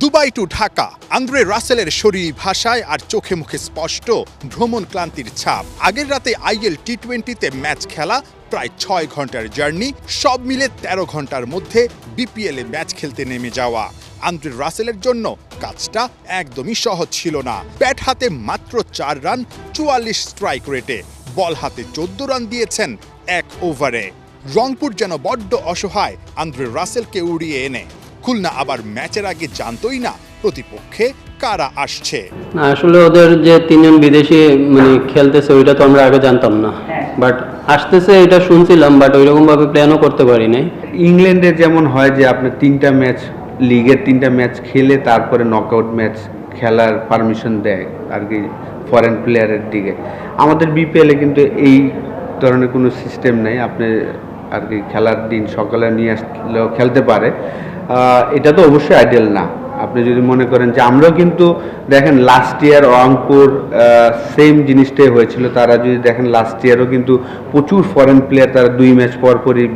Dubai two Dhaka, Andre রাসেলের শরীরী ভাষায় আর চোখে মুখে স্পষ্ট ভ্রমণ ক্লান্তির ছাপ। আগের রাতে আইএল টি-20তে ম্যাচ খেলা, প্রায় 6 ঘন্টার জার্নি, সব মিলে 13 ঘন্টার মধ্যে বিপিএলে ম্যাচ খেলতে নেমে যাওয়া। আন্দ্রে রাসেলের জন্য কাজটা একদমই সহজ ছিল না। ব্যাট হাতে মাত্র 4 রান, 44 স্ট্রাইক রেটে, বল হাতে 14 রান দিয়েছেন 1 ওভারে। রংপুর যেন বড্ড অসহায় আন্দ্রে রাসেলকে উড়িয়ে এনে। খুলনা আবার ম্যাচের আগে জানতোই না প্রতিপক্ষে কারা আসছে। না, আসলে ওদের যে 3 জন বিদেশি খেলতেছে ওইটা তো আমরা আগে জানতাম না, বাট আসতেছে এটা শুনছিলাম, বাট ওইরকম ভাবে প্ল্যানও করতে পারি নাই। ইংল্যান্ডে যেমন হয় যে আপনার 3টা ম্যাচ, লিগের 3টা ম্যাচ খেলে তারপরে নকআউট ম্যাচ খেলার পারমিশন দেয় আর কি ফরেন প্লেয়ারের দিকে। আমাদের বিপিএলে কিন্তু এই ধরনের কোনো সিস্টেম নেই। আপনি আর কি খেলার দিন সকালে নিয়ে আসলেও খেলতে পারে। এটা তো অবশ্যই আইডিয়াল না। আপনি যদি মনে করেন যে আমরাও কিন্তু দেখেন লাস্ট ইয়ার রংপুর সেম জিনিসটাই হয়েছিল। তারা যদি দেখেন লাস্ট ইয়ারও কিন্তু প্রচুর ফরেন প্লেয়ার তারা 2 ম্যাচ পরই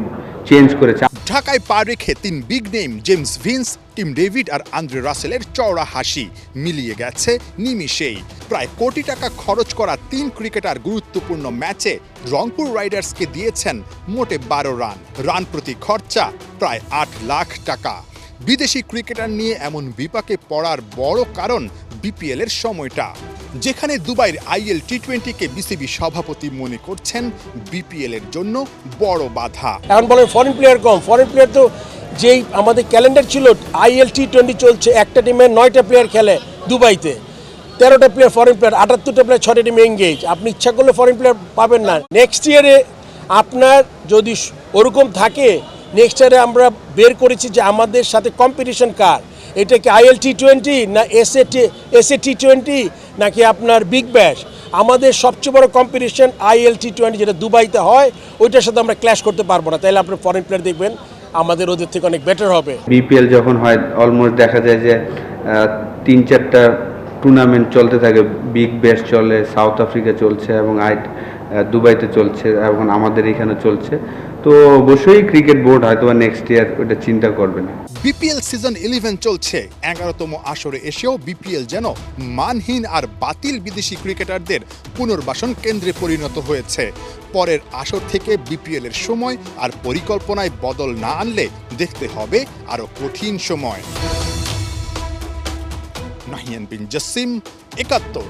চেঞ্জ করেছে। ঢাকায় পা রেখে 3 big name James Vince, Tim David আর আন্দ্রে রাসেলের চওড়া হাসি মিলিয়ে গেছে নিমিষেই। প্রায় কোটি টাকা খরচ করা 3 ক্রিকেটার গুরুত্বপূর্ণ ম্যাচে রংপুর রাইডার্সকে দিয়েছেন মোটে 12 রান। রান প্রতি খরচা প্রায় 8 লাখ টাকা। বিদেশি ক্রিকেটার নিয়ে এমন বিপাকে পড়ার বড় কারণ বিপিএল এর সময়টা, যেখানে দুবাইয়ের আইএল টি-20কে বিসিবি সভাপতি মনে করছেন বিপিএল এর জন্য বড় বাধা। এখন বলেন ফরেন প্লেয়ার কম, ফরেন প্লেয়ার তো যেই আমাদের ক্যালেন্ডার ছিল আইএল টি-20 চলছে, একটা টিমে 9টা প্লেয়ার খেলে দুবাইতে, 13টা প্লেয়ার ফরেন প্লেয়ার, 78টা প্লেয়ার 6টা টিমে এঙ্গেজ। আপনি ইচ্ছা করলে ফরেন প্লেয়ার পাবেন না। নেক্সট ইয়ারে আপনার যদি ওরকম থাকে, নেক্সট ইয়ারে আমরা বের করেছি যে আমাদের সাথে কম্পিটিশন কার, এটা কি আইএল টি-20 না এসএ টি-20 নাকি আপনার বিগ ব্যাশ। আমাদের সবচেয়ে বড় কম্পিটিশন আইএল টি-20 যেটা দুবাইতে হয়, ওইটার সাথে আমরা ক্ল্যাশ করতে পারবো না। তাইলে আপনার ফরেন প্লেয়ার দেখবেন আমাদের ওদের থেকে অনেক বেটার হবে। বিপিএল যখন হয় অলমোস্ট দেখা যায় যে 3-4টা টুর্নামেন্ট চলতে থাকে। বিগ ব্যাশ চলে, সাউথ আফ্রিকা চলছে এবং দুবাইতে চলছে, এখন আমাদের এখানে চলছে। তো অবশ্যই ক্রিকেট বোর্ড হয়তো নেক্সট ইয়ার ওটা চিন্তা করবে না। বিপিএল সিজন 11 চলছে। 11তম আসরে এসেও বিপিএল যেন মানহীন আর বাতিল বিদেশি ক্রিকেটারদের পুনর্বাসন কেন্দ্রে পরিণত হয়েছে। পরের আসর থেকে বিপিএল এর সময় আর পরিকল্পনায় বদল না আনলে দেখতে হবে আরো কঠিন সময়। নাহিয়ান বিন জাসিম, 71।